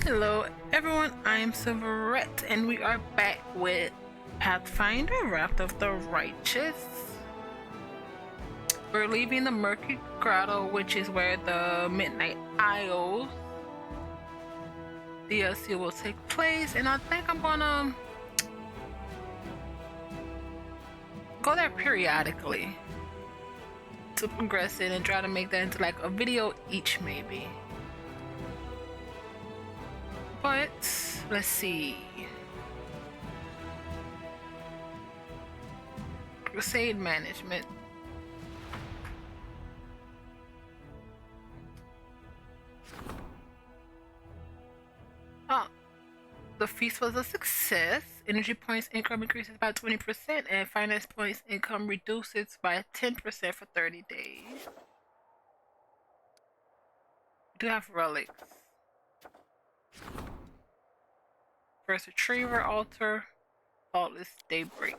Hello everyone, I am Silverette and we are back with Pathfinder, Wrath of the Righteous. We're leaving the Murky Grotto, which is where the Midnight Isles DLC will take place, and I think I'm gonna go there periodically to progress it and try to make that into like a video each maybe. But let's see. Crusade management. Oh, the feast was a success. Energy points income increases by 20% and finance points income reduces by 10% for 30 days. We do have relics. First Retriever Altar, Faultless Daybreak.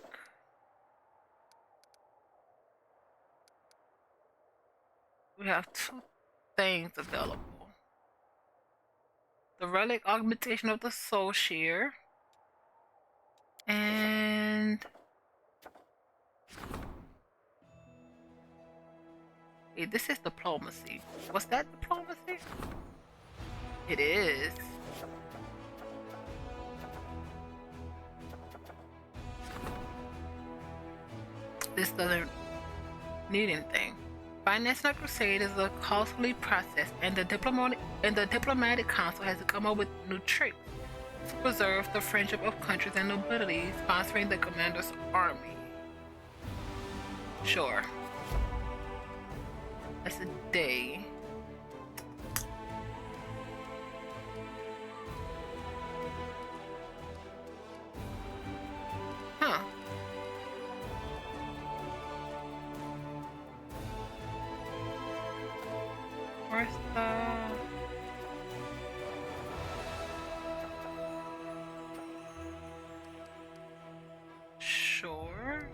We have two things available. The Relic Augmentation of the Soul Shear. And hey, this is diplomacy. Was that diplomacy? It is. This doesn't need anything. Financing a crusade is a costly process, and the diplomatic council has to come up with new tricks to preserve the friendship of countries and nobility, sponsoring the commander's army. Sure. That's a day. Huh. Where's the... Sure.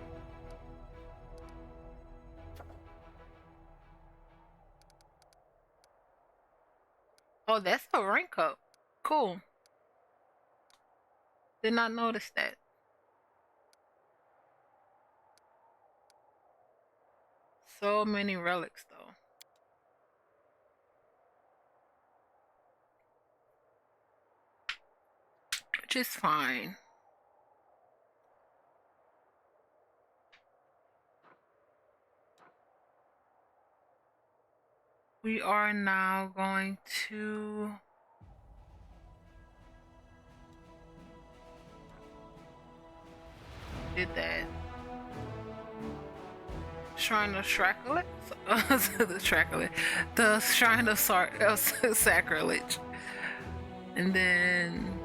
Oh, that's a rank up. Cool. Did not notice that. So many relics though. Which is fine. We are now going to did that. Shrine of Sacrilege? The Sacrilege. The Shrine of Sacrilege. And then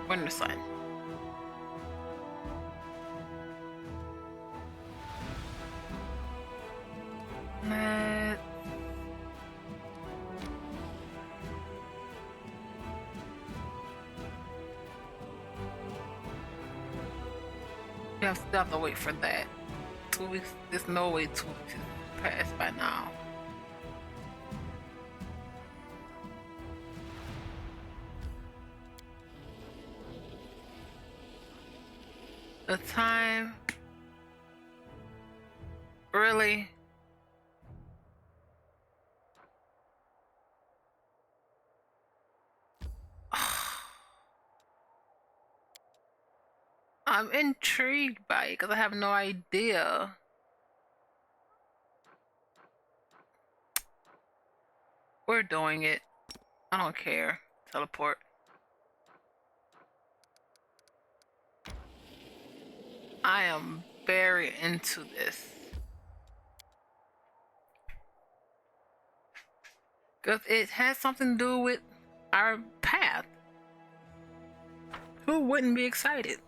Winter Sun. You have to wait for that. 2 weeks. There's no way 2 weeks is passed by now. The time. Really? I'm intrigued by it because I have no idea. We're doing it. I don't care. Teleport. I am very into this. Because it has something to do with our path. Who wouldn't be excited?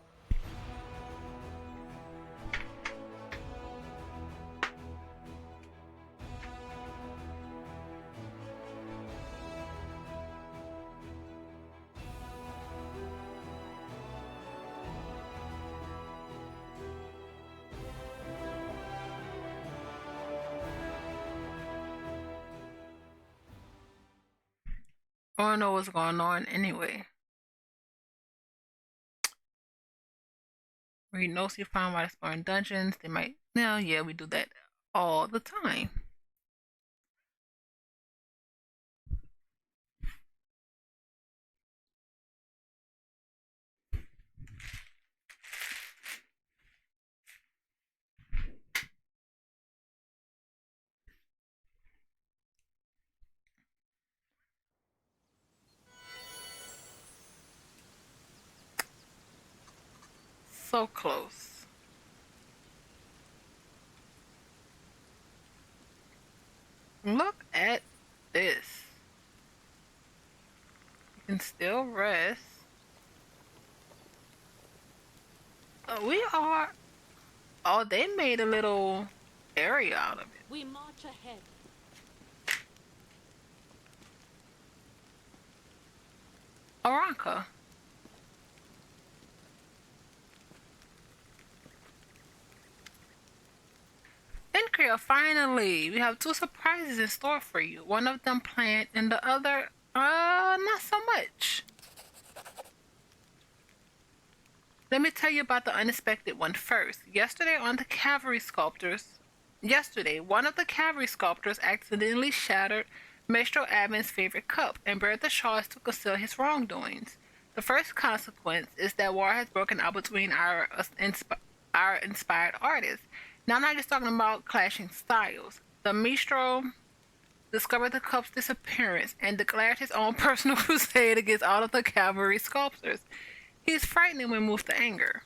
I don't know what's going on anyway. Read notes you find while exploring dungeons. They might. No, yeah, we do that all the time. So close. Look at this. You can still rest. We are. Oh, they made a little area out of it. We march ahead. Arranca. Incria, finally! We have two surprises in store for you. One of them planned and the other, not so much. Let me tell you about the unexpected one first. Yesterday, one of the cavalry sculptors accidentally shattered Maestro Admin's favorite cup and buried the shards to conceal his wrongdoings. The first consequence is that war has broken out between our inspired artists. Now, I'm not just talking about clashing styles. The Maestro discovered the cup's disappearance and declared his own personal crusade against all of the cavalry sculptors. He is frightening when moved to anger.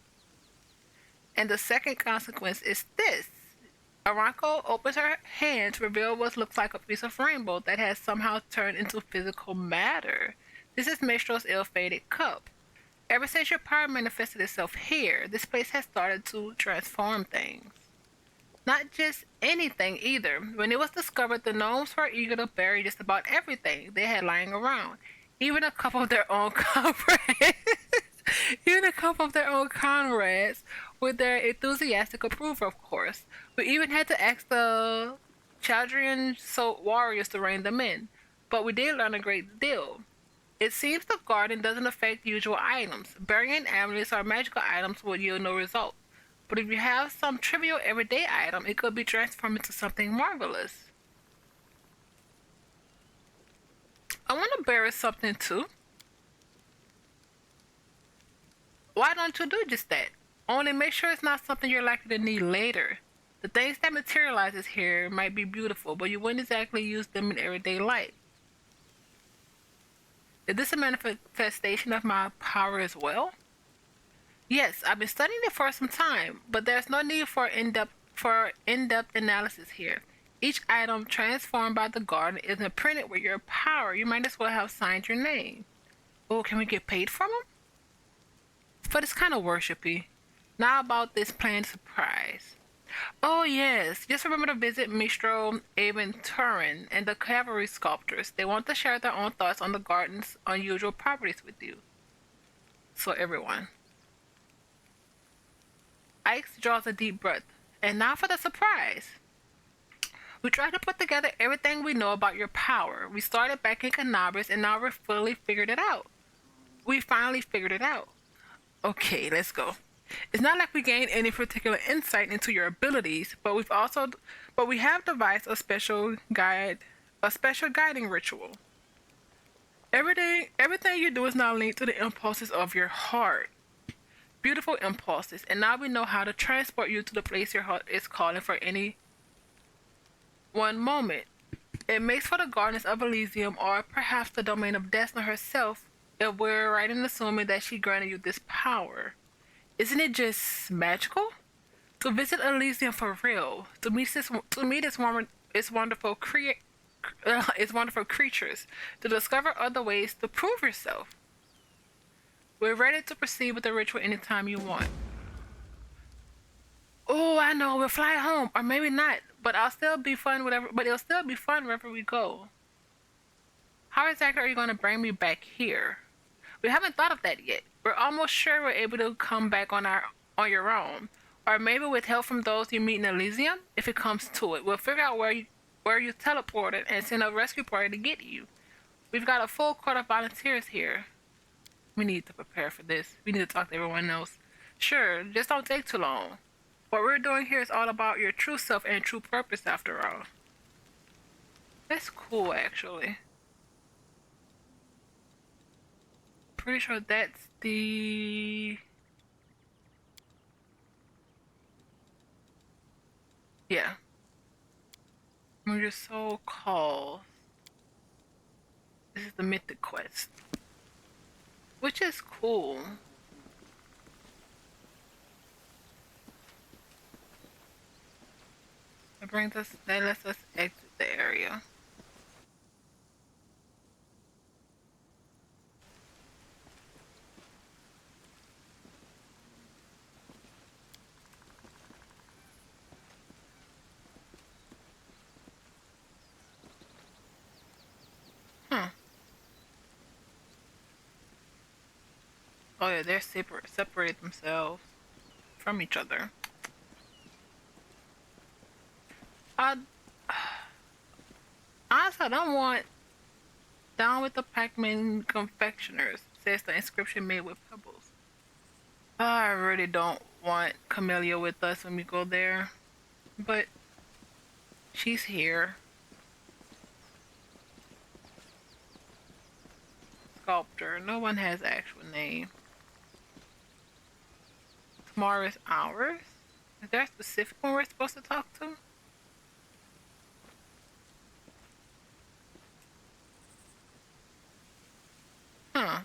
And the second consequence is this. Aranko opens her hand to reveal what looks like a piece of rainbow that has somehow turned into physical matter. This is Maestro's ill-fated cup. Ever since your power manifested itself here, this place has started to transform things. Not just anything either. When it was discovered, the gnomes were eager to bury just about everything they had lying around, even a couple of their own comrades. Even a couple of their own comrades, with their enthusiastic approval, of course. We even had to ask the Chaldrian Salt warriors to rein them in, but we did learn a great deal. It seems the garden doesn't affect usual items. Burying amulets or magical items will yield no result. But if you have some trivial everyday item, it could be transformed into something marvelous. I want to bury something too. Why don't you do just that? Only make sure it's not something you're likely to need later. The things that materializes here might be beautiful, but you wouldn't exactly use them in everyday life. Is this a manifestation of my power as well? Yes, I've been studying it for some time, but there's no need for in-depth analysis here. Each item transformed by the garden is imprinted with your power. You might as well have signed your name. Oh, can we get paid from them? But it's kind of worshipy. Now about this planned surprise. Oh yes, just remember to visit Mistro Avon Turin and the cavalry sculptors. They want to share their own thoughts on the garden's unusual properties with you. So everyone. Ike draws a deep breath. And now for the surprise. We tried to put together everything we know about your power. We started back in Canabras and now we've fully figured it out. We finally figured it out. Okay, let's go. It's not like we gained any particular insight into your abilities, but we have devised a special guiding ritual. Everything you do is now linked to the impulses of your heart. Beautiful impulses, and now we know how to transport you to the place your heart is calling for any one moment. It makes for the gardens of Elysium or perhaps the domain of Desna herself if we're right in assuming that she granted you this power. Isn't it just magical? To visit Elysium for real, to meet its wonderful creatures, to discover other ways to prove yourself. We're ready to proceed with the ritual anytime you want. Oh, I know, we'll fly home, or maybe not, but it'll still be fun wherever we go. How exactly are you going to bring me back here? We haven't thought of that yet. We're almost sure we're able to come back on your own, or maybe with help from those you meet in Elysium. If it comes to it, we'll figure out where you teleported and send a rescue party to get you. We've got a full court of volunteers here. We need to prepare for this. We need to talk to everyone else. Sure, just don't take too long. What we're doing here is all about your true self and true purpose, after all. That's cool, actually. Pretty sure that's the... Yeah. When your soul calls. This is the mythic quest. Which is cool. That lets us exit the area. Huh. Oh yeah, they're separated themselves from each other. I honestly, I don't want down with the Pac-Man confectioners, says the inscription made with pebbles. I really don't want Camellia with us when we go there, but she's here. Sculptor. No one has actual name. Tomorrow is ours? Is there a specific one we're supposed to talk to? Huh.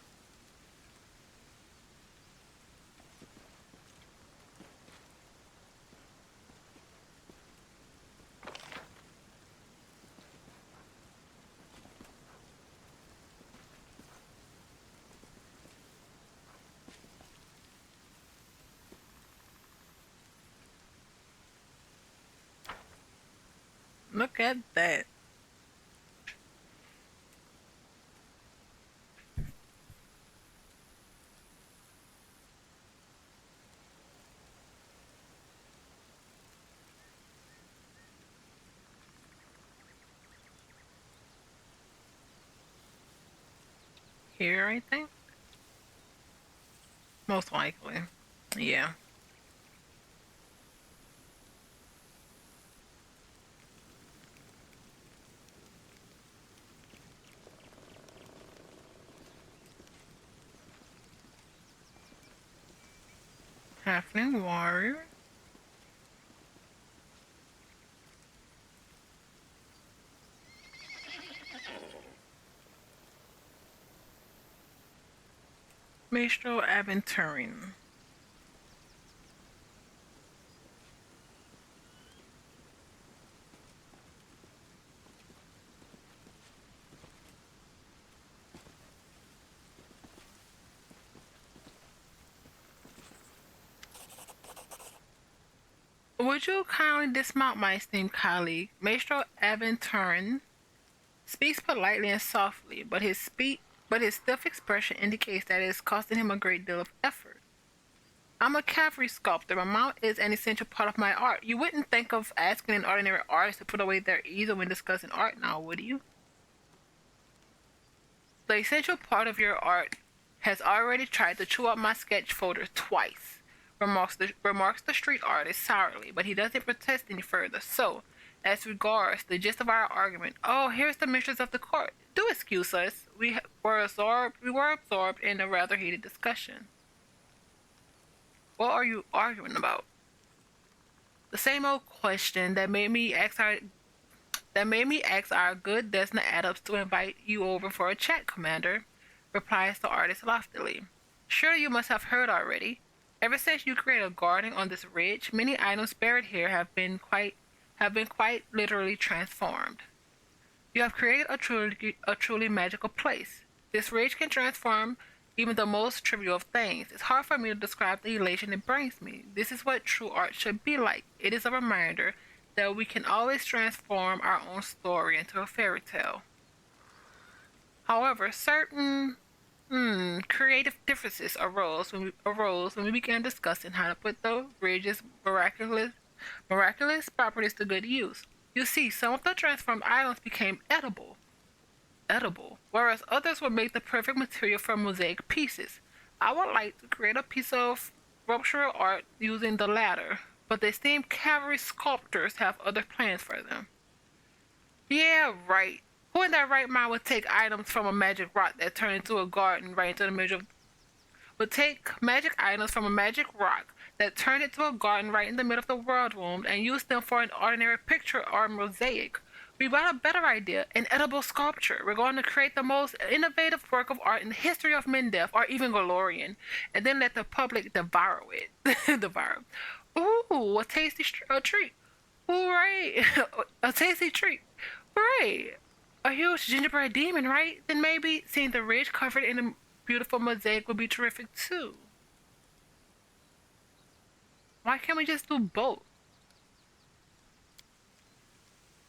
Look at that. Here, I think? Most likely. Yeah. Halfling warrior. Maestro Aventurin. Would you kindly dismount, my esteemed colleague? Maestro Aventurin speaks politely and softly, but his stiff expression indicates that it is costing him a great deal of effort. I'm a cavalry sculptor. My mount is an essential part of my art. You wouldn't think of asking an ordinary artist to put away their easel when discussing art now, would you? The essential part of your art has already tried to chew up my sketch folder twice, remarks the street artist sourly, but he doesn't protest any further. So, as regards the gist of our argument, oh, here's the mistress of the court. Do excuse us. We were absorbed in a rather heated discussion. What are you arguing about? The same old question that made me ask our good Desna Adams to invite you over for a chat, Commander, replies the artist loftily. Surely you must have heard already. Ever since you created a garden on this ridge, many items buried here have been quite literally transformed. You have created a truly magical place. This ridge can transform even the most trivial of things. It's hard for me to describe the elation it brings me. This is what true art should be like. It is a reminder that we can always transform our own story into a fairy tale. However, certain creative differences arose when we began discussing how to put the ridge's miraculous properties to good use. You see, some of the transformed items became edible. edible, whereas others would make the perfect material for mosaic pieces. I would like to create a piece of sculptural art using the latter, but the esteemed cavalry sculptors have other plans for them. Yeah, right. Who in their right mind would take items from a magic rock that turned into a garden right into the middle of would take magic items from a magic rock that turned into a garden right in the middle of the world womb and use them for an ordinary picture or mosaic? We've got a better idea, an edible sculpture. We're going to create the most innovative work of art in the history of Mendef, or even Galorian, and then let the public devour it. Devour. Ooh, a tasty treat. Hooray! A tasty treat. Hooray! A huge gingerbread demon, right? Then maybe seeing the ridge covered in a beautiful mosaic would be terrific too. Why can't we just do both?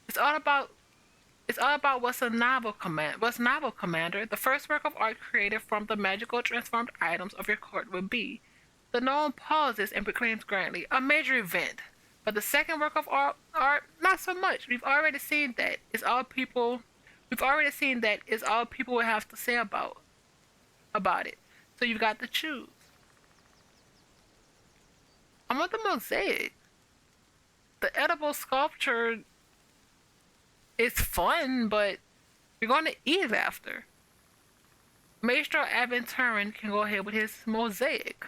It's all about what's novel, Commander. The first work of art created from the magical transformed items of your court would be. The gnome pauses and proclaims grandly, a major event. But the second work of art, not so much. We've already seen that is all people will have to say about it. So you've got to choose. I want the mosaic. The edible sculpture is fun, but you're going to eat it after. Maestro Aventurin can go ahead with his mosaic.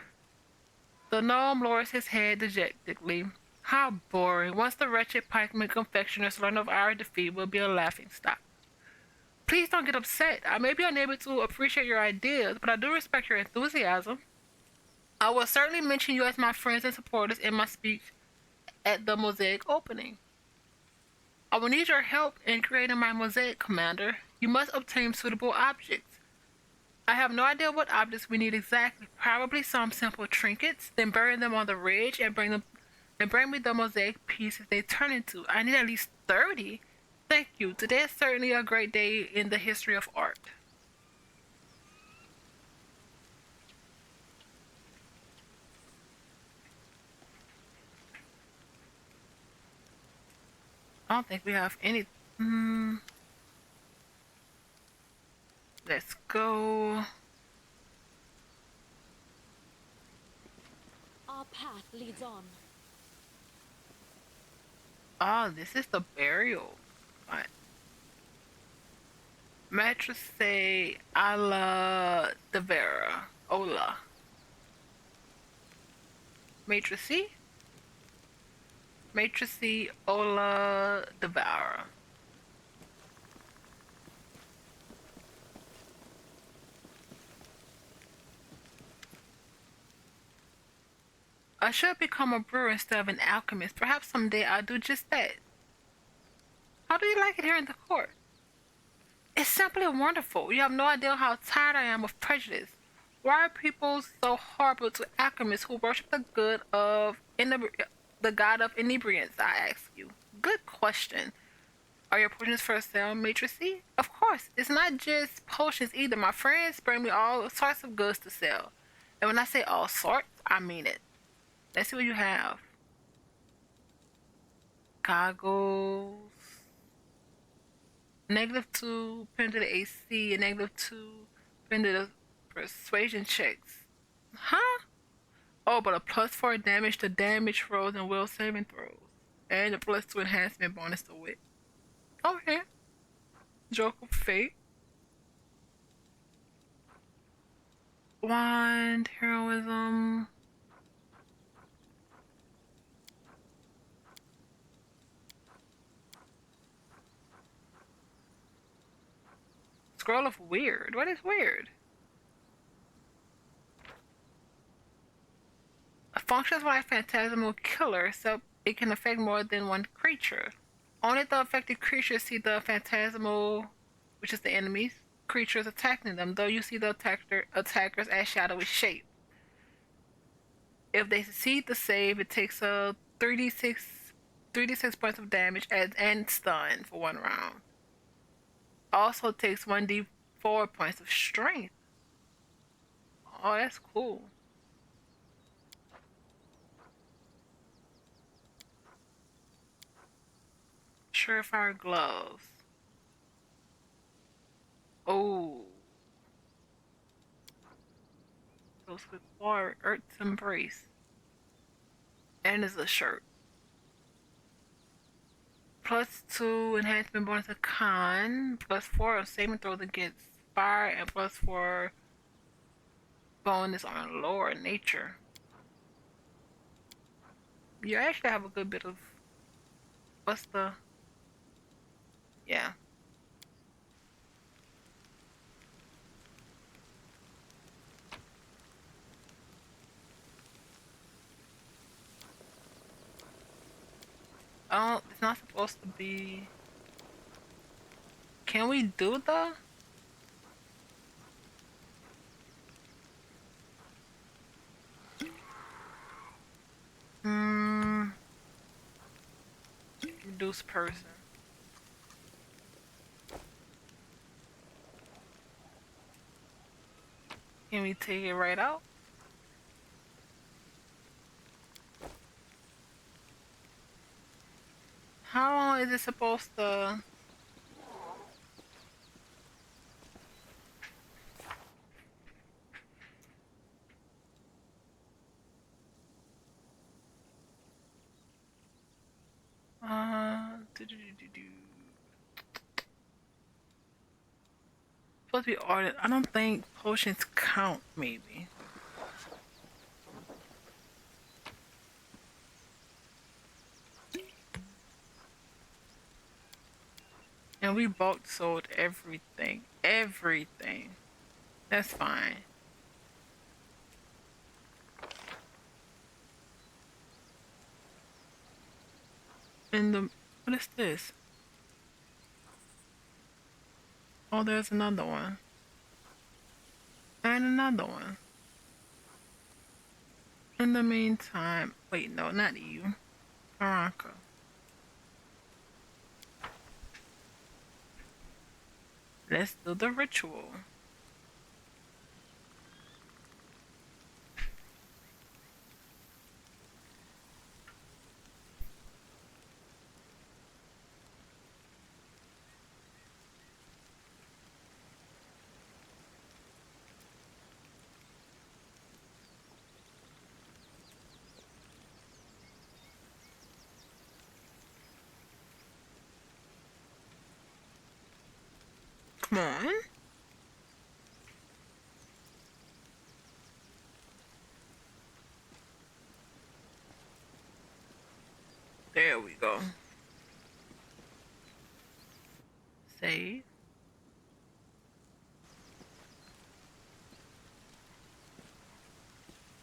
The gnome lowers his head dejectedly. How boring. Once the wretched pikeman confectioners learn of our defeat, we'll be a laughing stock. Please don't get upset. I may be unable to appreciate your ideas, but I do respect your enthusiasm. I will certainly mention you as my friends and supporters in my speech at the mosaic opening. I will need your help in creating my mosaic, Commander. You must obtain suitable objects. I have no idea what objects we need exactly. Probably some simple trinkets, then bury them on the ridge and bring me the mosaic pieces they turn into. I need at least 30. Thank you. Today is certainly a great day in the history of art. I don't think we have any. Hmm. Let's go. Our path leads on. Oh, this is the burial. What? Matrice alla de Vera. Ola. Matrice? Matrice Ola Devara. I should become a brewer instead of an alchemist. Perhaps someday I'll do just that. How do you like it here in the court? It's simply wonderful. You have no idea how tired I am of prejudice. Why are people so horrible to alchemists who worship the god of inebriants? I ask you. Good question. Are your potions for sale, Matrice? Of course. It's not just potions either. My friends bring me all sorts of goods to sell. And when I say all sorts, I mean it. Let's see what you have. Goggles. -2 pin to the AC and -2 pin to the persuasion checks. Huh? Oh, but a +4 damage to damage rolls and will saving throws. And a +2 enhancement bonus to wit. Okay. Joke of Fate. Wand, heroism. Scroll of Weird. What is weird? A functions like phantasmal killer, so it can affect more than one creature. Only the affected creatures see the phantasmal, which is the enemies, creatures attacking them, though you see the attackers as shadowy shape. If they succeed the save, it takes a 3d6 points of damage and stun for 1 round. Also takes 1d4 points of strength. Oh, that's cool. Surefire gloves. close with water, Earth's embrace. And it's a shirt. +2 enhancement bonus to con, +4 of saving throws against fire, and +4 bonus on lower nature. You actually have a good bit of what's the yeah. Oh, it's not supposed to be. Can we do the? Hmm. Reduce person. Can we take it right out? How long is it supposed to? Do. Supposed to be ordered. I don't think potions count. Maybe. And we bulk sold everything. Everything. That's fine. And the what is this? Oh, there's another one. And another one. In the meantime, wait, no, not you. Veronica. Let's do the ritual. Come on. There we go. Save.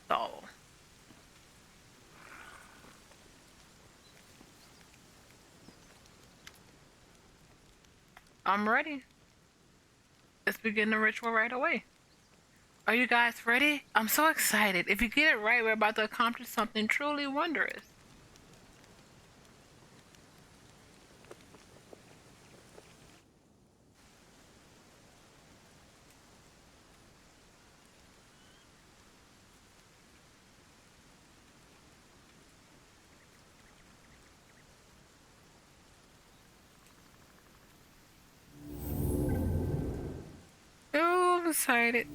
So. I'm ready. Let's begin the ritual right away. Are you guys ready? I'm so excited. If you get it right, we're about to accomplish something truly wondrous. Oh, I'm excited.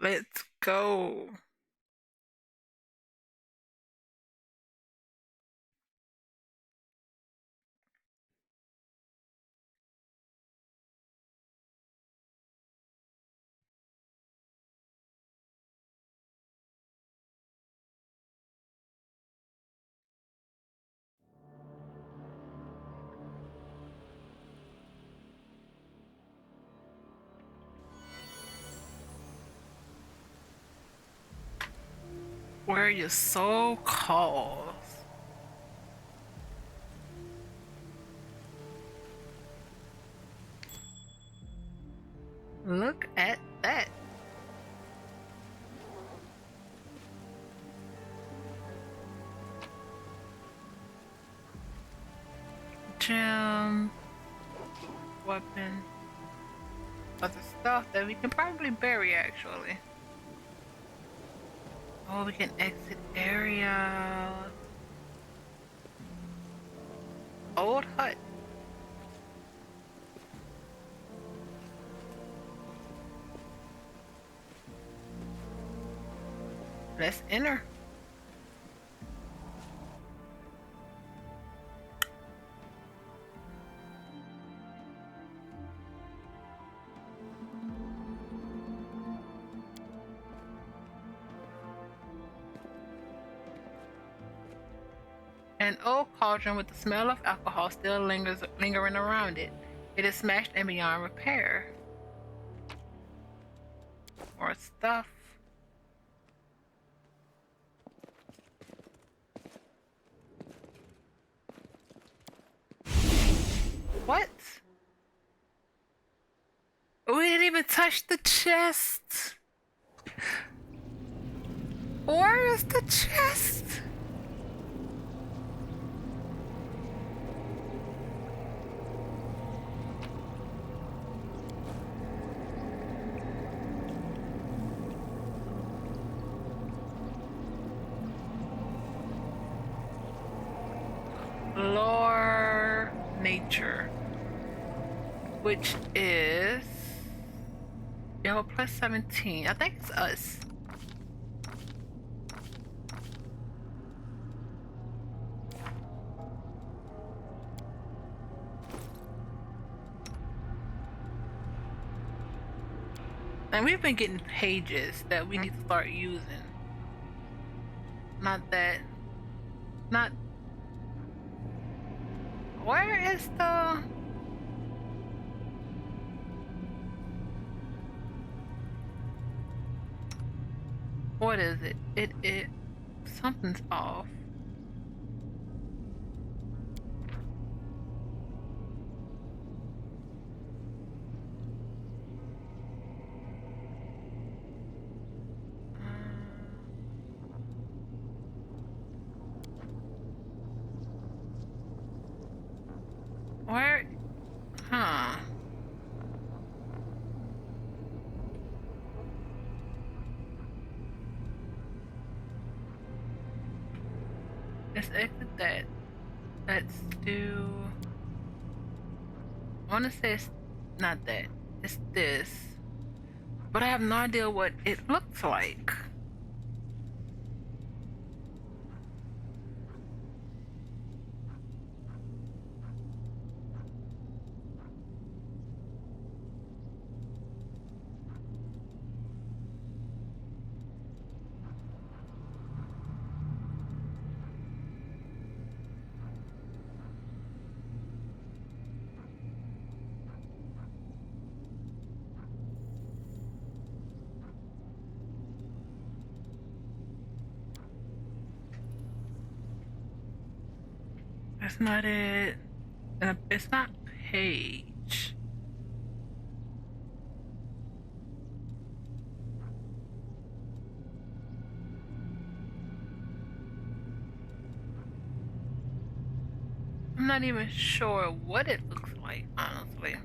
Let's go. Where your soul calls. Look at that. gem, weapon, other stuff that we can probably bury actually. Oh, we can exit area. Old hut. Let's enter. An old cauldron with the smell of alcohol still lingering around it. It is smashed and beyond repair. More stuff. What? We didn't even touch the chest. Where is the chest? Lore nature, which is plus 17. I think it's us. And we've been getting pages that we need to start using. Not. Where is the... What is it? It something's off. Where? Huh. Let's exit that. Let's do... I want to say it's not that. It's this. But I have no idea what it looks like. That's not it. It's not page. I'm not even sure what it looks like, honestly.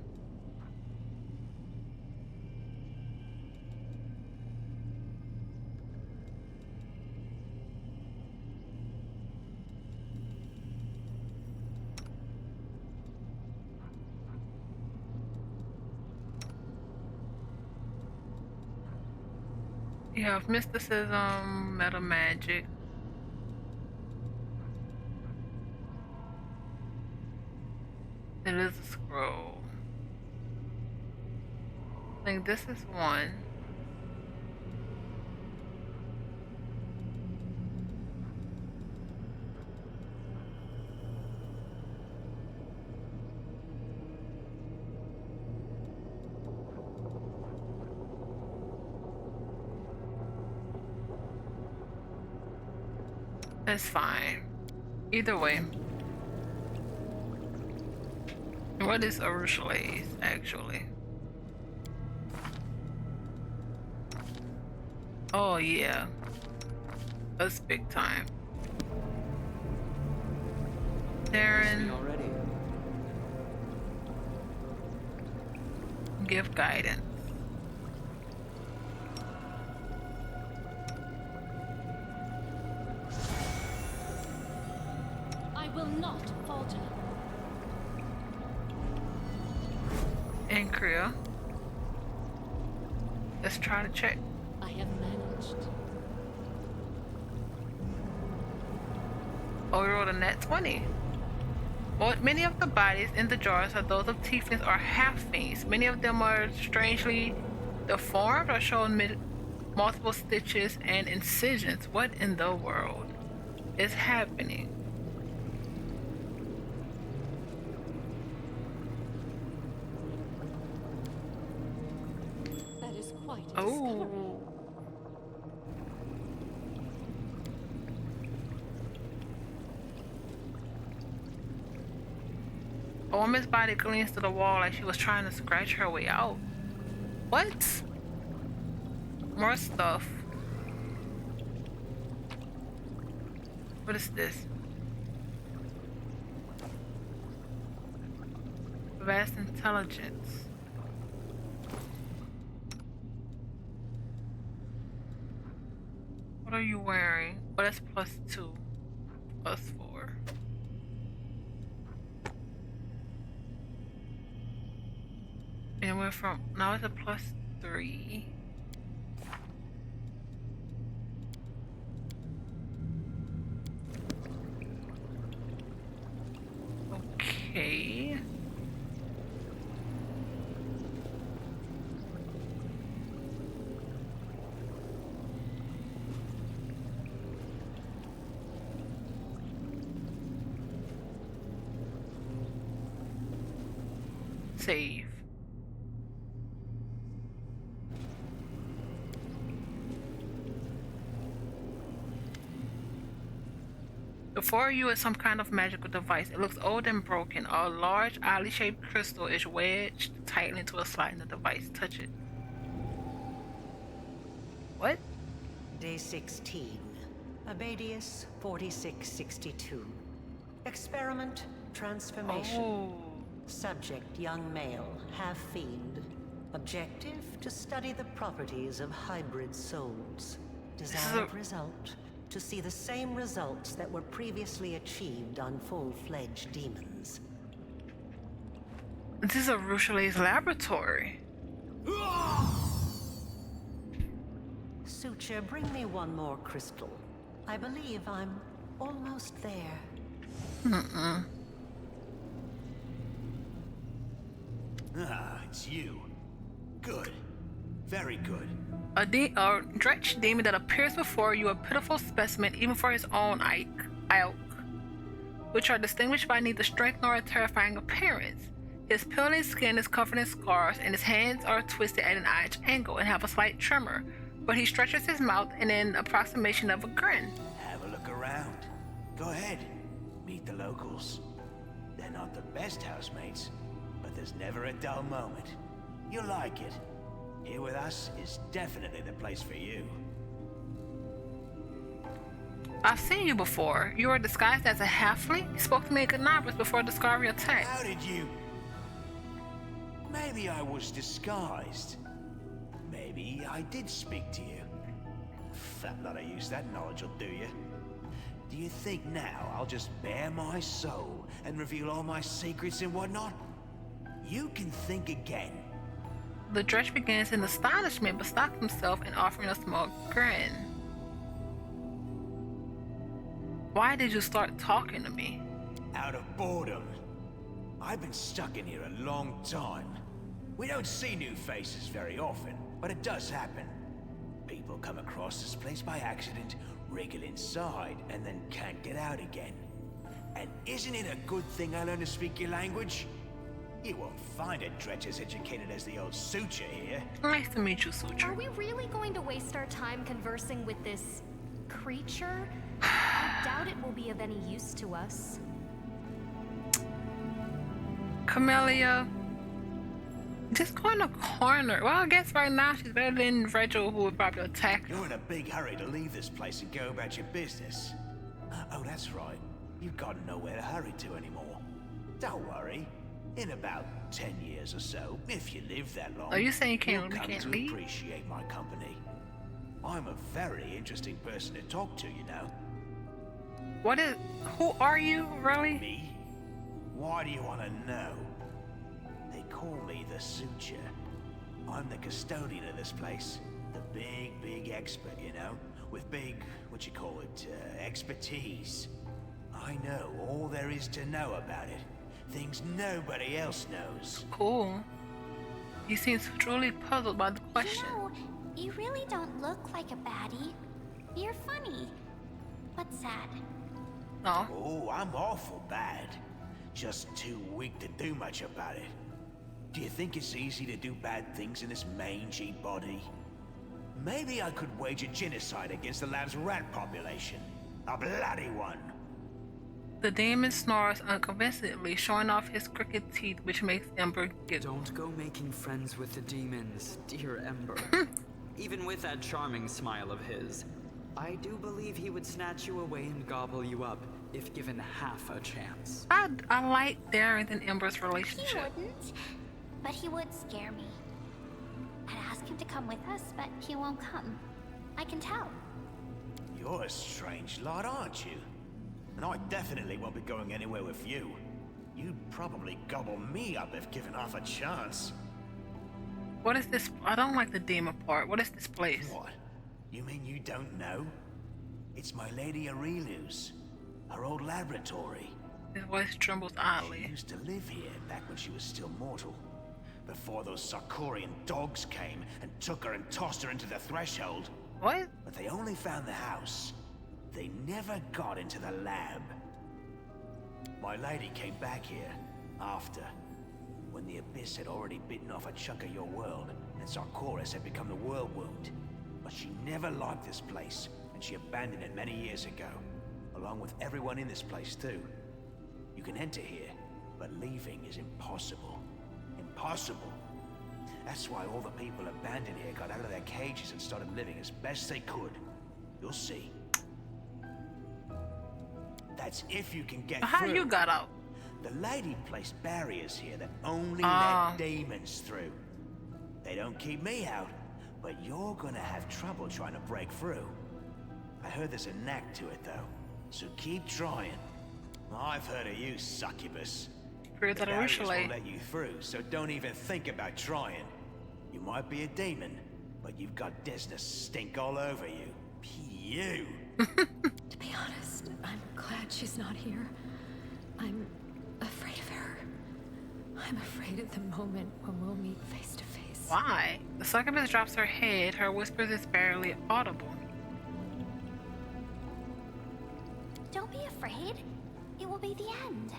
You have mysticism, meta magic. It is a scroll. I think this is one. That's fine. Either way. What is Urushalase, actually? Oh yeah. That's big time. Darren. Already. Give guidance. I will not falter. Incria. Let's try to check. I have managed. Oh, we rolled a net 20. Well, many of the bodies in the jars are those of tieflings or half-fiends. Many of them are strangely deformed or show multiple stitches and incisions. What in the world is happening? That is quite a discovery. A woman's body gleams to the wall like she was trying to scratch her way out. What? More stuff. What is this? Vast intelligence. What are you wearing? Well, that's +2. +4. And we're from, now it's a +3. Okay. Save. Before you is some kind of magical device. It looks old and broken. A large, oddly shaped crystal is wedged tightly into a slot in the device. Touch it. What? Day 16. Abadius 4662. Experiment transformation. Oh. Subject young male, half fiend. Objective to study the properties of hybrid souls. Desired result to see the same results that were previously achieved on full-fledged demons. This is a Ruchelet's laboratory. Suture, bring me one more crystal. I believe I'm almost there. Ah, it's you. Good. Very good. A dretched demon that appears before you, a pitiful specimen even for his own ilk, which are distinguished by neither strength nor a terrifying appearance. His peeling skin is covered in scars, and his hands are twisted at an odd angle and have a slight tremor, but he stretches his mouth in an approximation of a grin. Have a look around. Go ahead. Meet the locals. They're not the best housemates, but there's never a dull moment. You'll like it. Here with us is definitely the place for you. I've seen you before. You were disguised as a halfling? You spoke to me in Gudrin before discovery attack. How did you... Maybe I was disguised. Maybe I did speak to you. Fat lot of use that knowledge will do you. Do you think now I'll just bare my soul and reveal all my secrets and whatnot? You can think again. The dredge begins in astonishment, but stops himself and offering a small grin. Why did you start talking to me? Out of boredom. I've been stuck in here a long time. We don't see new faces very often, but it does happen. People come across this place by accident, wriggle inside, and then can't get out again. And isn't it a good thing I learned to speak your language? You won't find a dredge as educated as the old Suture here. Nice to meet you, Suture. Are we really going to waste our time conversing with this creature? I doubt it will be of any use to us. Camellia, just go in the corner. Well, I guess right now she's better than Rachel, who would probably attack her. You're in a big hurry to leave this place and go about your business. Oh, that's right. You've got nowhere to hurry to anymore. Don't worry. In about 10 years or so, if you live that long, Are you saying you you'll come can't to leave? appreciate my company. I'm a very interesting person to talk to, you know. Who are you, really? Me? Why do you want to know? They call me the Suture. I'm the custodian of this place. The big expert, you know? With big, expertise. I know all there is to know about it. Things nobody else knows. Cool. He seems truly puzzled by the question. You know, you really don't look like a baddie. You're funny. But sad. No. Oh, I'm awful bad. Just too weak to do much about it. Do you think it's easy to do bad things in this mangy body? Maybe I could wage a genocide against the lab's rat population. A bloody one. The demon snores unconvincingly, showing off his crooked teeth, which makes Ember giggle. Don't go making friends with the demons, dear Ember. Even with that charming smile of his, I do believe he would snatch you away and gobble you up if given half a chance. I like Darren and Ember's He relationship. wouldn't, but he would scare me. I'd ask him to come with us, but he won't come. I can tell. You're a strange lot, aren't you? And I definitely won't be going anywhere with you. You'd probably gobble me up if given half a chance. What is this? I don't like the demon part. What is this place? What? You mean you don't know? It's my Lady Aurelu's. Her old laboratory. His voice trembles She oddly. used to live here back when she was still mortal. Before those Sarkorian dogs came and took her and tossed her into the threshold. What? But they only found the house. They never got into the lab. My lady came back here after, when the Abyss had already bitten off a chunk of your world, and Sarkoris had become the world wound. But she never liked this place, and she abandoned it many years ago, along with everyone in this place too. You can enter here, but leaving is impossible. Impossible. That's why all the people abandoned here got out of their cages and started living as best they could. You'll see. That's if you can get How through. you got out? The lady placed barriers here that only Ah. let demons through. They don't keep me out, but you're gonna have trouble trying to break through. I heard there's a knack to it though, so keep trying. I've heard of you, succubus. Spirit The that barriers originally. won't let you through, so don't even think about trying. You might be a demon, but you've got Desna stink all over you. You! To be honest, I'm glad she's not here. I'm afraid of her. I'm afraid of the moment when we'll meet face to face. Why? The succubus drops her head. Her whispers is barely audible. Don't be afraid. It will be the end.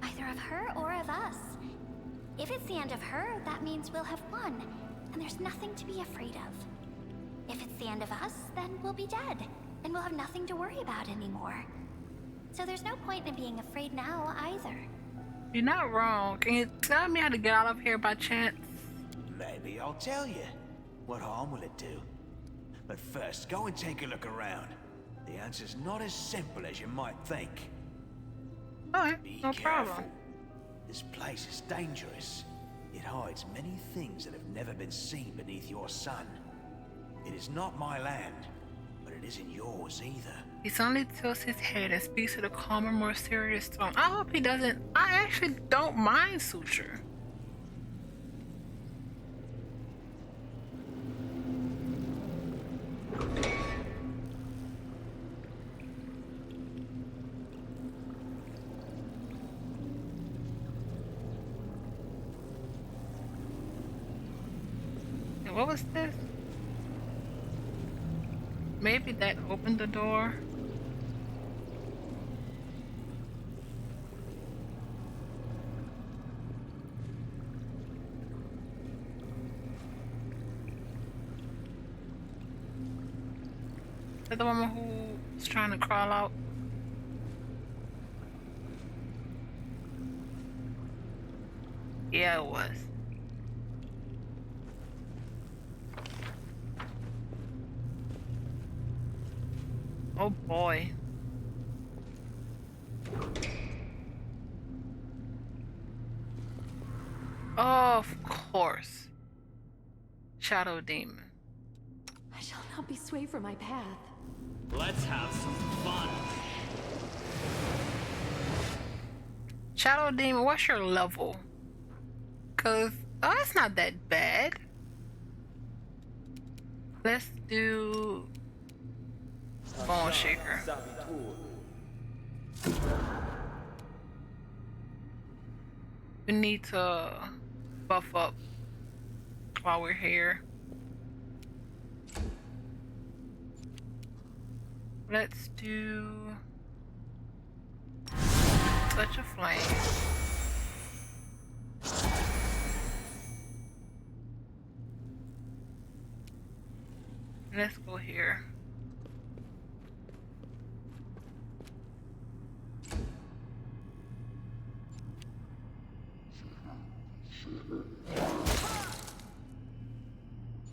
Either of her or of us. If it's the end of her, that means we'll have won, and there's nothing to be afraid of. If it's the end of us, then we'll be dead, and we'll have nothing to worry about anymore. So there's no point in being afraid now, either. You're not wrong. Can you tell me how to get out of here by chance? Maybe I'll tell you. What harm will it do? But first, go and take a look around. The answer's not as simple as you might think. Alright, Be no careful. problem. This place is dangerous. It hides many things that have never been seen beneath your sun. It is not my land, but it isn't yours either. He suddenly tilts his head and speaks to the calmer, more serious tone. I hope he doesn't. I actually don't mind Suture. And what was this? Maybe that opened the door. Is that the woman who was trying to crawl out? Yeah, it was. Oh boy. Of course. Shadow Demon. I shall not be swayed from my path. Let's have some fun. Shadow Demon, what's your level? Cause it's not that bad. Let's do Bone Shaker. We need to buff up while we're here. Let's do Touch of Flame. Let's go here.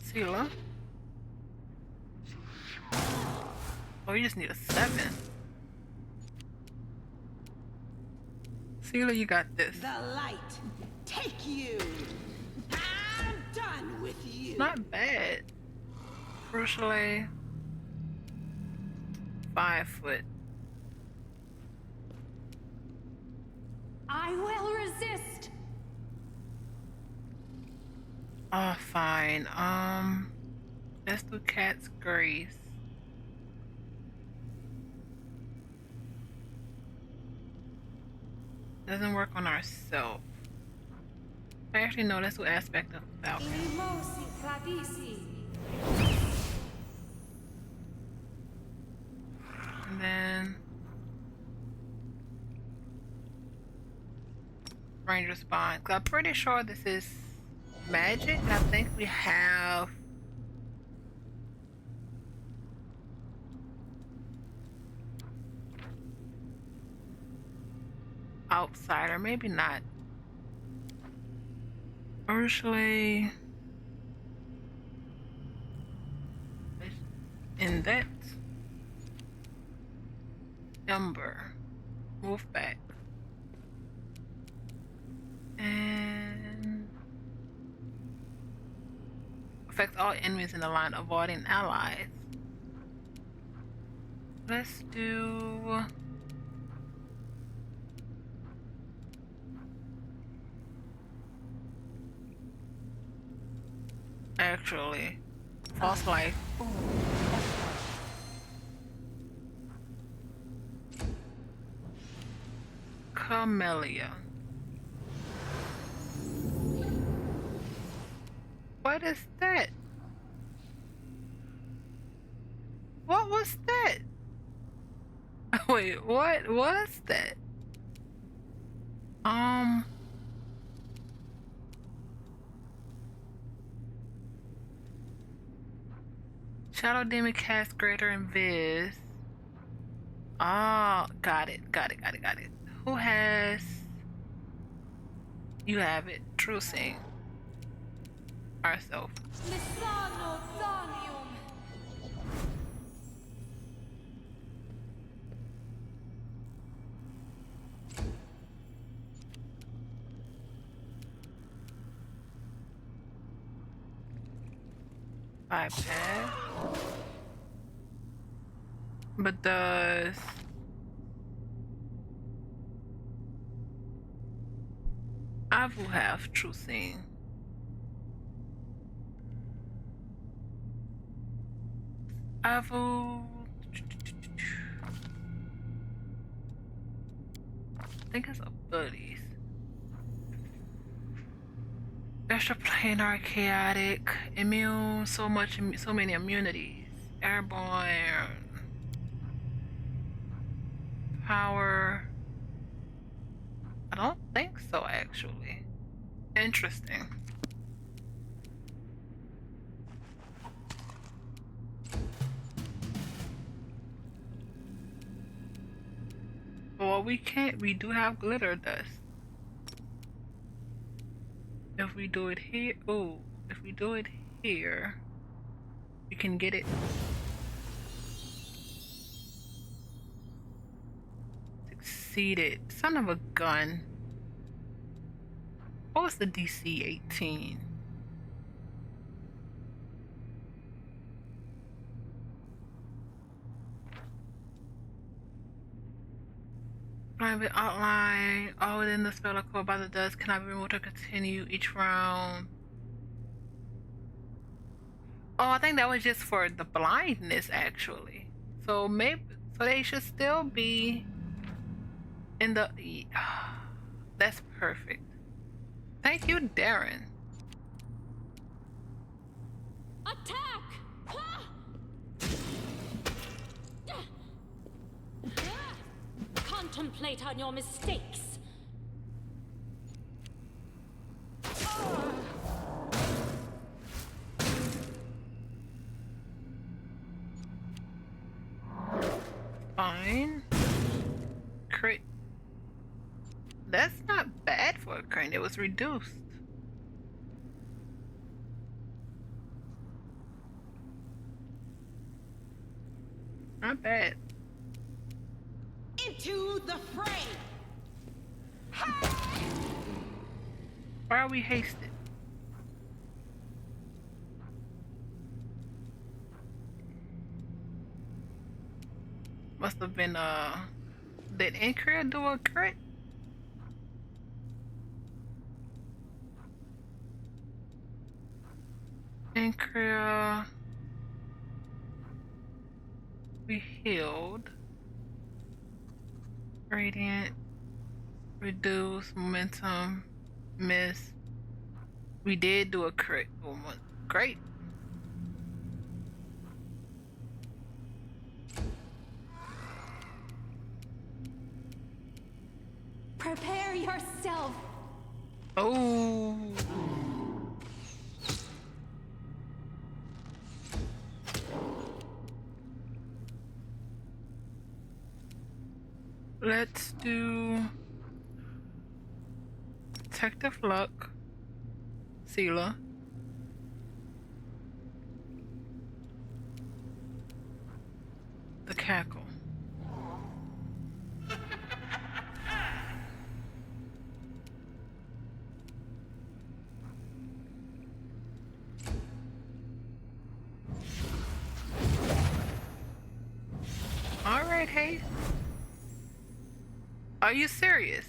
Sela. Oh, you just need a 7. Sela, you got this. The light, take you. I'm done with you. Not bad. Crucially, 5 foot. I will resist. Oh, fine. Let's do Cat's Grace. Doesn't work on ourselves. Actually, no, let's do Aspect of Falcon. And then Ranger's Bond. 'Cause I'm pretty sure this is magic. I think we have Outsider, maybe not. Usually in that Ember, move back, and affects all enemies in the line, avoiding allies. Let's do actually false life. Camellia. What is that? What was that? Wait, what was that? Shadow Demon cast Greater Invis. Oh, got it. Who has? You have it. True Sing. Ourselves. iPad. But does Avu have True Seeing? Avu, I think it's abilities. Extraplanar, chaotic, immune, so many immunities. Airborne, power. I don't think so, actually. Interesting. Well, we do have glitter dust. If we do it here, if we do it here, we can get it. Succeeded. Son of a gun. What was the DC 18? Private outline, all within the spell code by the dust cannot be removed or continue each round. Oh, I think that was just for the blindness, actually. So maybe, so they should still be in the. That's perfect. Thank you, Darren. Attack! Contemplate on your mistakes. Fine. Crit. That's not bad for a crit. It was reduced. Not bad. Into the fray! Why are we hasted? Must have been did Incria do a crit? Incria, we healed. Radiant, reduce, momentum, miss. We did do a crit. Oh, great. Prepare yourself. Oh. Let's do Detective Luck, Sealer, the Cackle. All right, hey. Are you serious?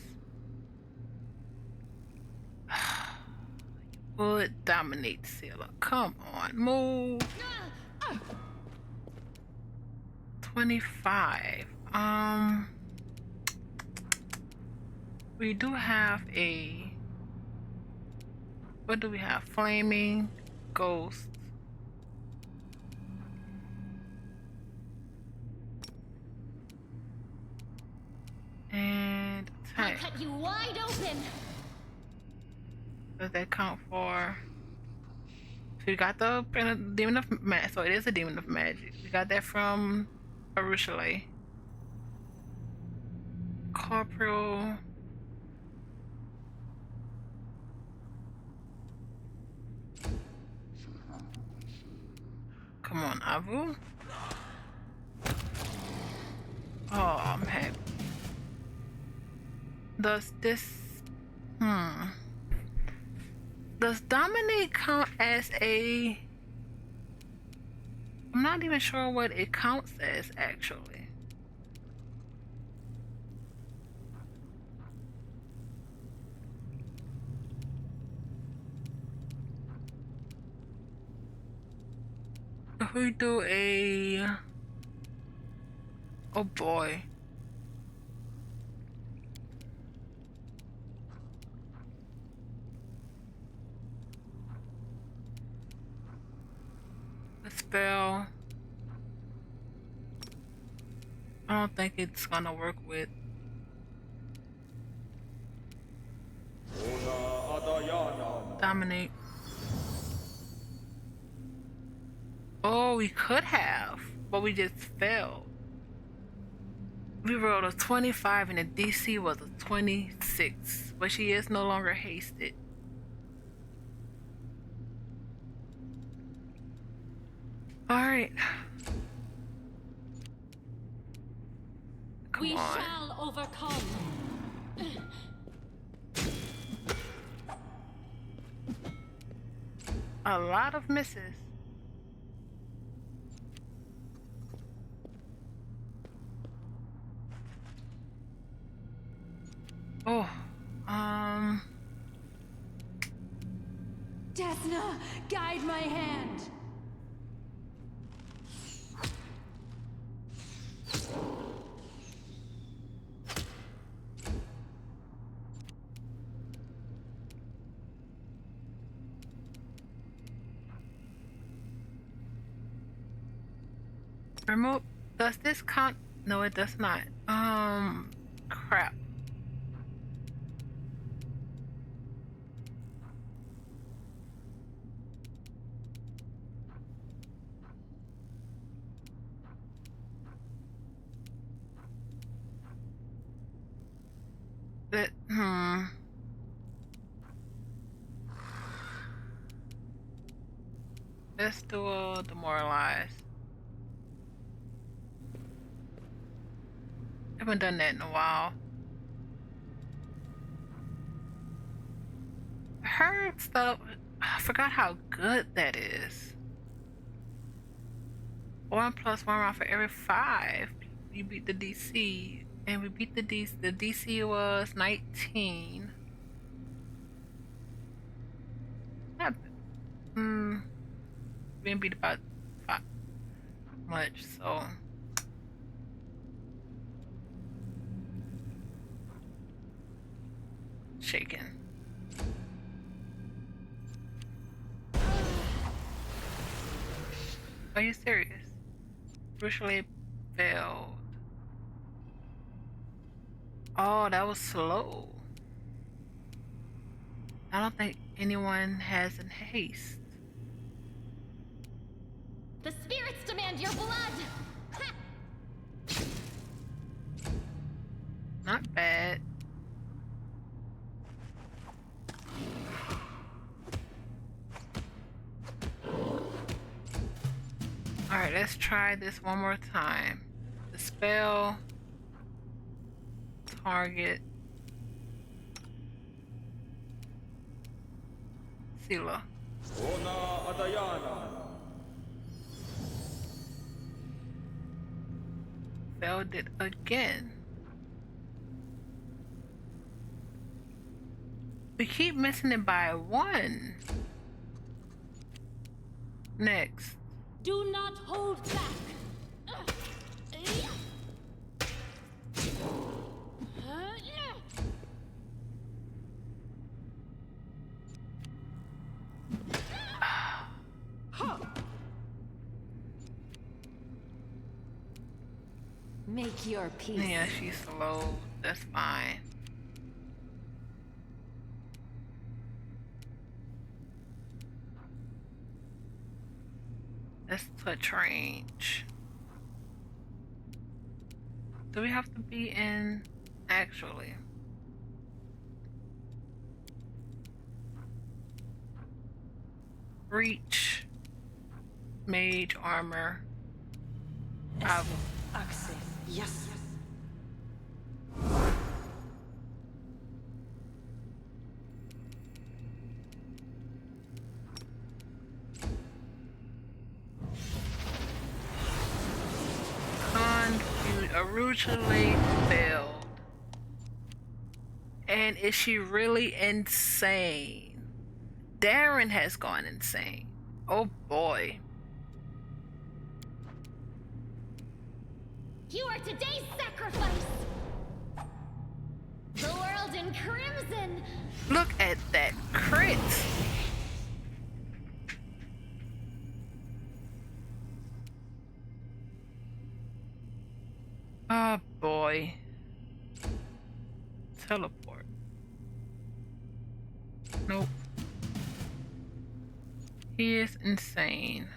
Would dominate Sealer. Come on, move. 25. We do have a. What do we have? Flaming Ghost. And attack. I'll cut you wide open. Does that count for? So we got the Demon of Magic. So it is a Demon of Magic. We got that from Arushale. Corporeal. Come on, Avu. Oh, I'm happy. Does this... Does Dominate count as a... I'm not even sure what it counts as, actually. If we do a... Oh boy. The spell. I don't think it's gonna work with. Dominate. Oh, we could have, but we just failed. We rolled a 25 and the DC was a 26, but she is no longer hasted. Alright. Come We on. shall overcome. A lot of misses. Oh, Desna, guide my hand. remove. Does this count? No, it does not. Crap. But, Let's do a demoralize. Haven't done that in a while. Her stuff, I forgot how good that is. 1 + 1 round for every 5. You beat the DC, and we beat the DC. The DC was 19. Not, we didn't beat about 5 much, so. Shaken. Are you serious? Crucially failed. Oh, that was slow. I don't think anyone has in haste. The spirits demand your blood! Not bad. Alright, let's try this one more time. The spell, target, Sila. Failed it again. We keep missing it by 1. Next. Do not hold back. Make your peace. Yeah, she's slow. That's fine. Let's touch range. Do we have to be in actually? Reach. Mage armor. Access. Yes. Originally failed. And is she really insane? Darren has gone insane. Oh boy. You are today's sacrifice! The world in crimson! Look at that crit! Oh boy. Teleport. Nope. He is insane.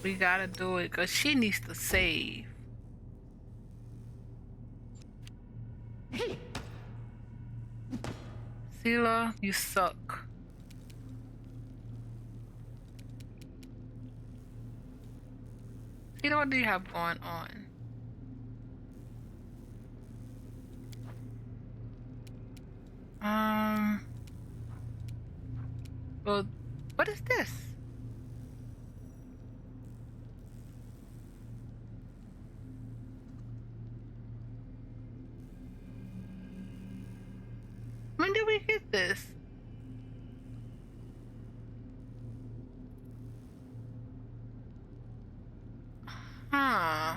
We gotta do it because she needs to save. Sila, you suck. what do you have going on? Well, what is this? When did we get this? Huh.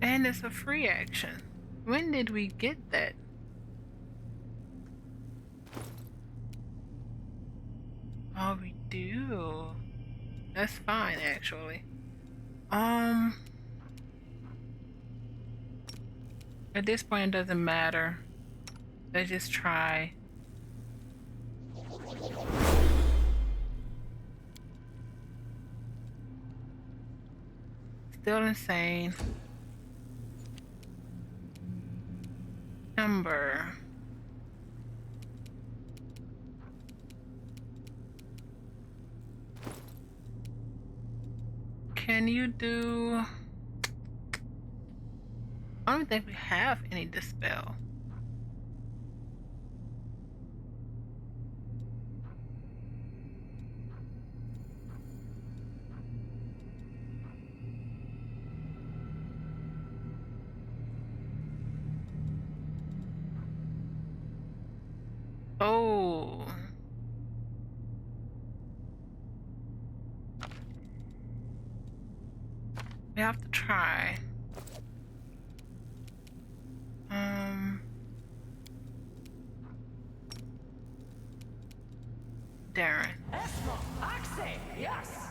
And it's a free action. When did we get that? Oh, we do. That's fine, actually. At this point, it doesn't matter. Let's just try. Still insane. Number. Can you do... I don't think we have any dispel. Oh. We have to try. Darren. Yes.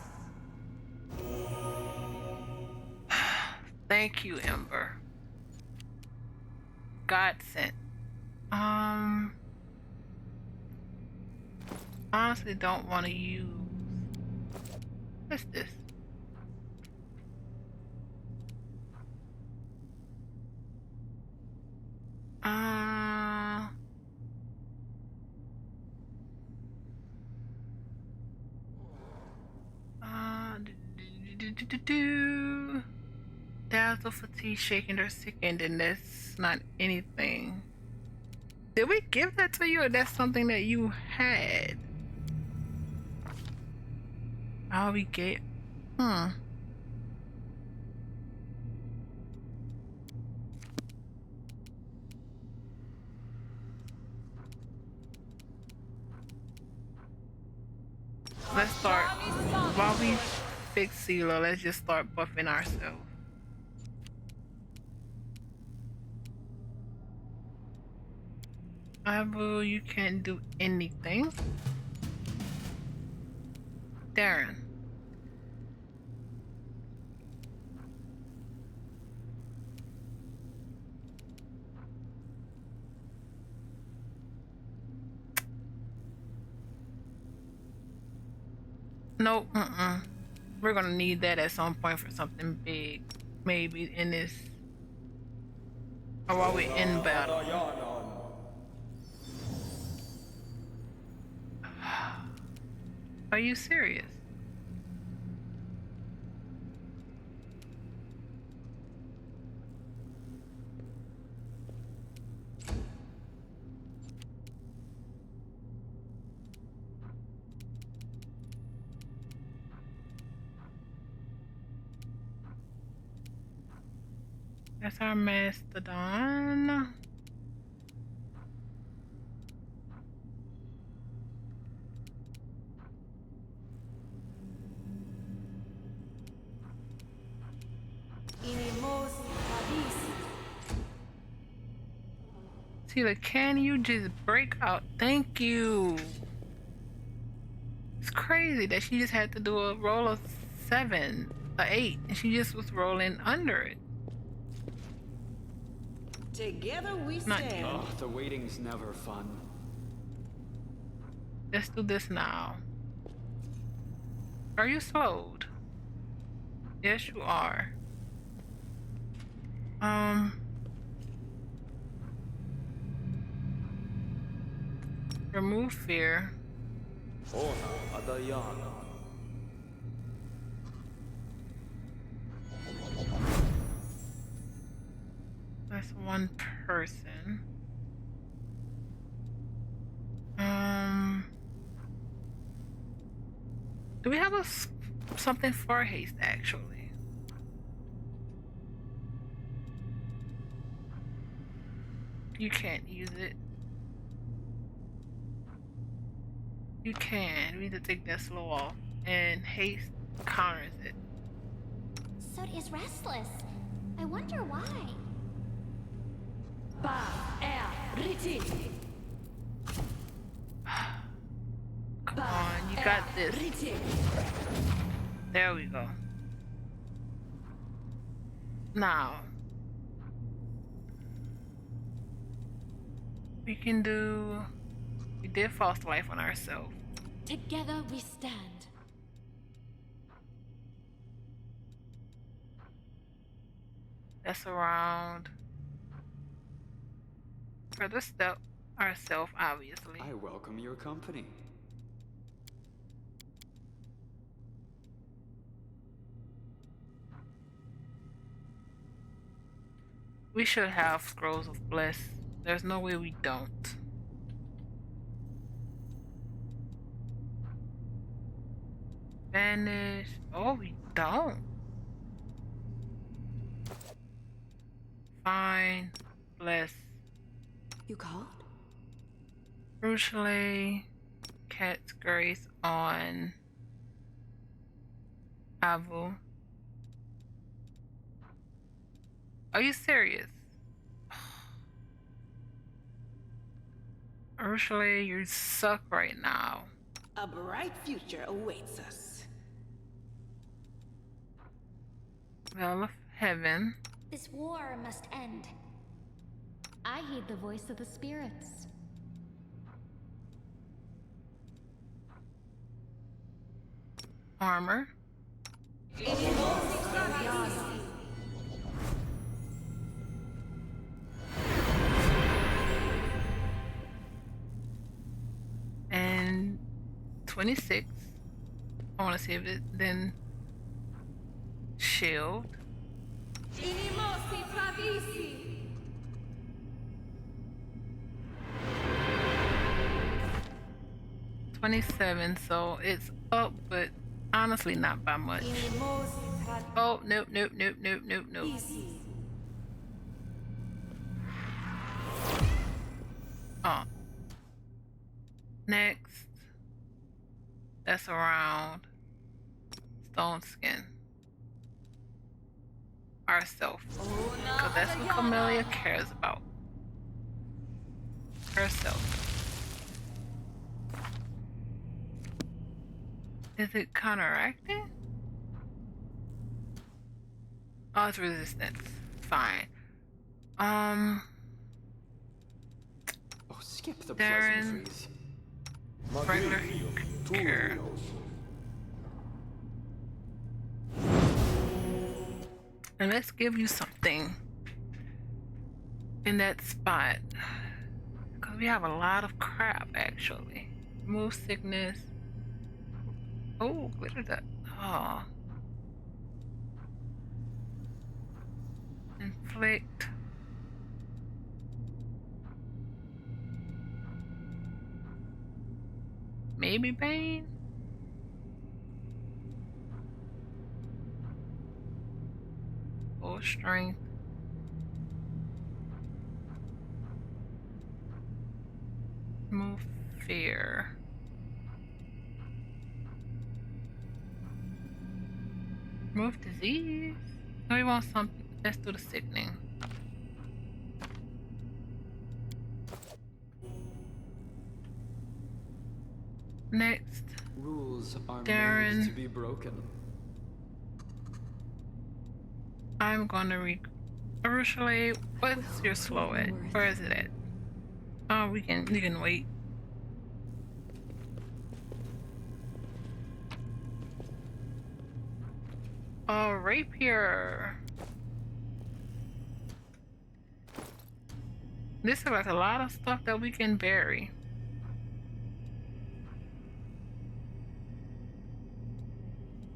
Thank you, Ember. God sent. Honestly don't want to use... What's this? Dazzle, fatigue, shaking, or sickened, and that's not anything. Did we give that to you, or that's something that you had? Oh, we gave... Let's start... While we fix CeeLo, let's just start buffing ourselves. Abu, you can't do anything. Darren. Nope, We're gonna need that at some point for something big. Maybe in this... Or while we're in battle. Are you serious? That's our mastodon. Tila, can you just break out? Thank you. It's crazy that she just had to do a roll of 7, or 8, and she just was rolling under it. Together we stand. Oh, the waiting's never fun. Let's do this now. Are you slowed? Yes, you are. Remove fear. That's one person. Do we have something for haste actually? You can't use it. You can. We need to take that slow off. And haste counters it. Sod is restless. I wonder why. Come on, you got this. There we go. Now, we did foster life on ourselves. Together we stand. That's around further step ourselves, obviously. I welcome your company. We should have scrolls of bliss. There's no way we don't. Vanish. Oh, we don't. Fine. Bless. You called? Ruchele. Cat's Grace on Avu. Are you serious? Ruchele, you suck right now. A bright future awaits us. Veil of Heaven. This war must end. I heed the voice of the spirits. Armor. And 26. I want to save it. Then shield. 27, so it's up, but honestly not by much. Oh, nope. Oh. Next. That's around Stone Skin. Ourself. Because that's what Camellia cares about. Herself. Is it counteracting? Oh, it's resistance. Fine. Oh, skip the Darren. pleasantries. Regular cure. And let's give you something in that spot. Because we have a lot of crap, actually. Remove sickness. Oh, glitter that. Oh. Inflict. Maybe Bane? Full strength. Remove fear. Remove disease. No, we want something. Let's do the sickening. Next. Rules are Darren. made to be broken. I'm gonna Ruchele, what's your slow at? Where is it at? Oh, we can wait. A rapier. This is like a lot of stuff that we can bury.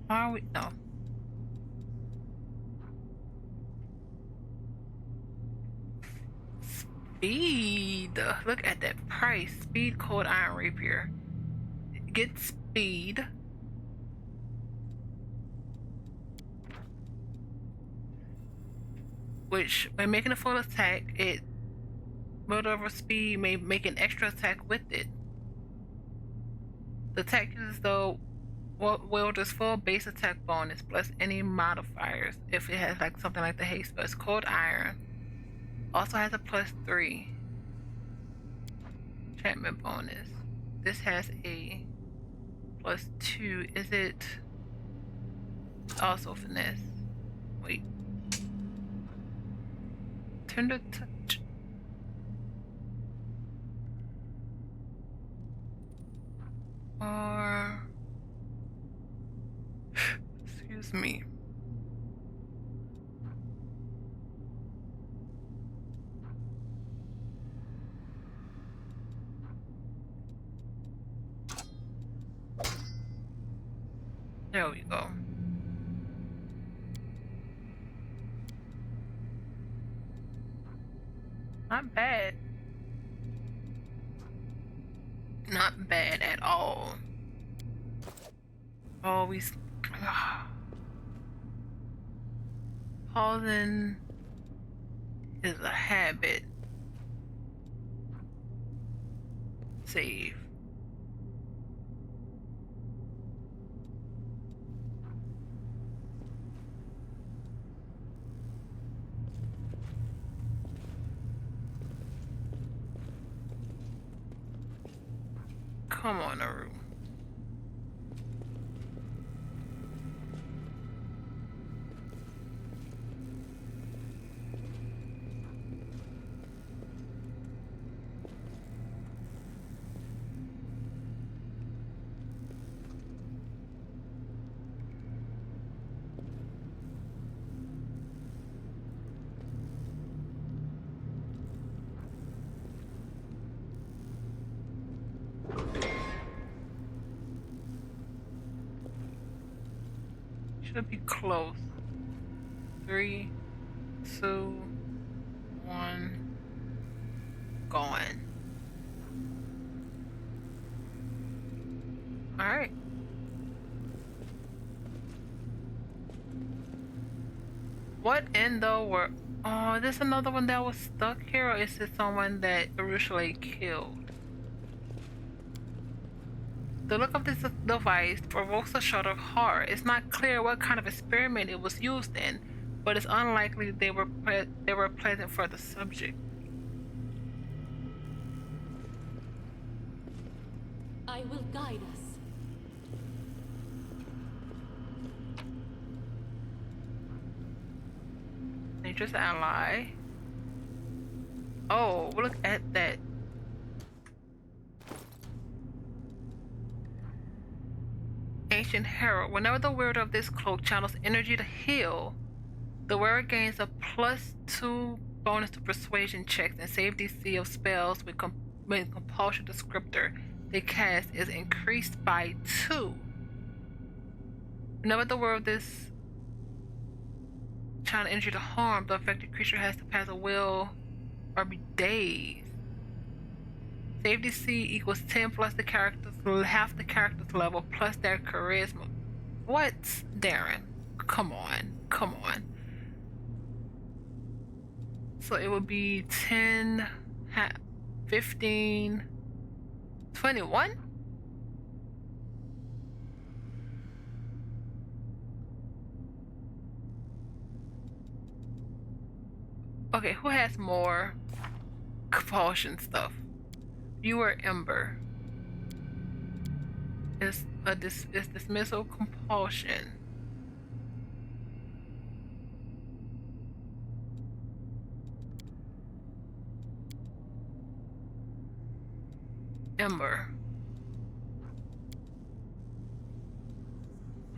Are we? No. Speed. Look at that price. Speed cold iron rapier. Get speed. Which, when making a full attack, it build over speed may make an extra attack with it. The attack uses the wielder's full base attack bonus plus any modifiers if it has like something like the haste spell. It's cold iron. Also has a +3 enchantment bonus. This has a +2. Is it also finesse? Wait. Tender touch. Or excuse me. There we go. Not bad. Not bad at all. Always pausing is a habit. Save. Come on, Naru. Should be close. 3, 2, 1, going. Alright. What in the world? Oh, is this another one that was stuck here, or is it someone that originally killed? The look of this device provokes a shudder of horror. It's not clear what kind of experiment it was used in, but it's unlikely they were pleasant for the subject. I will guide us. Nature's ally. Oh, look at that. Ancient Herald. Whenever the wielder of this cloak channels energy to heal, the wearer gains a +2 bonus to persuasion checks and save DC of spells when compulsion descriptor they cast is increased by 2. Whenever the wearer of this channel energy to harm, the affected creature has to pass a will or be dazed. Save DC equals 10 plus the character's half the character's level plus their charisma. What, Darren? Come on, come on. So it would be 10, 15, 21? Okay, who has more compulsion stuff? You or Ember? Is dismissal compulsion. Ember.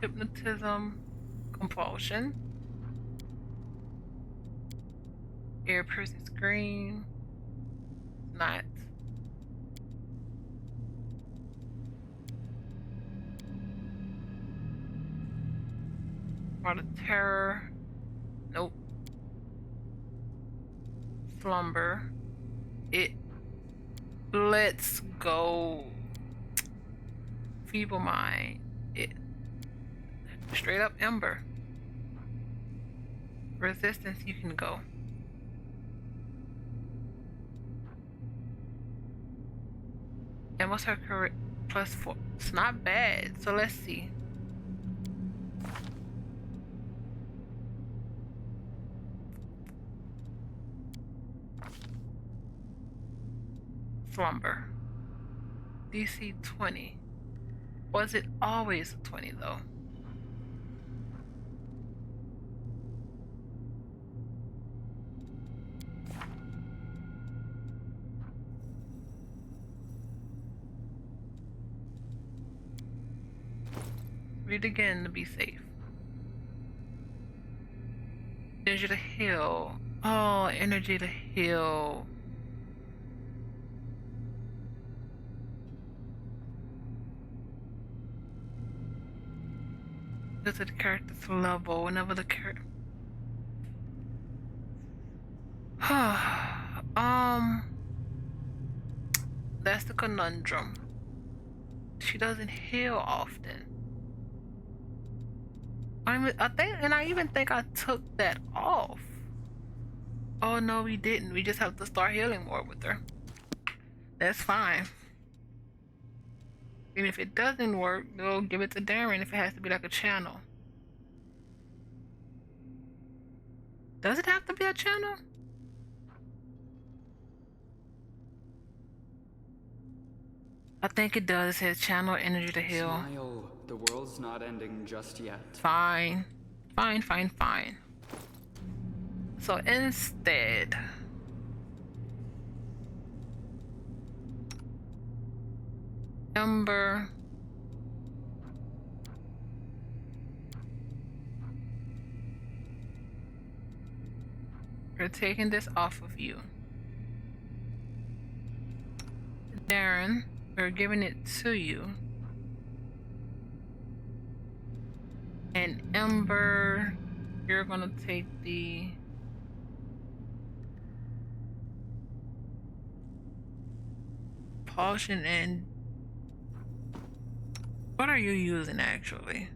Hypnotism compulsion. Air piercing scream. Not. Part of terror. Nope. Slumber. It. Let's go. Feeble mind. It. Straight up ember. Resistance, you can go. And what's her current +4? It's not bad. So let's see. Slumber. DC 20. Was it always 20 though? Read again to be safe. Energy to heal. Oh, energy to heal. Go to the character's level whenever the character. That's the conundrum. She doesn't heal often. I even think I took that off. Oh no, we didn't. We just have to start healing more with her. That's fine. And if it doesn't work, they'll give it to Darren if it has to be like a channel. Does it have to be a channel? I think it does. It says channel energy to heal. Smile. The world's not ending just yet. Fine. Fine. So instead, Ember. We're taking this off of you. Darren, we're giving it to you. And Ember, you're gonna take the potion. And what are you using actually?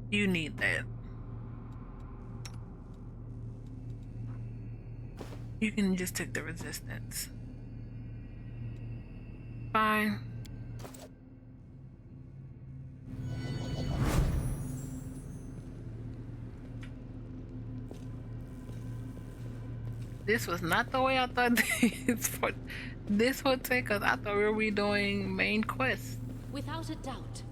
You need that. You can just take the resistance. Fine. This was not the way I thought this would take us. I thought we were doing main quests. Without a doubt,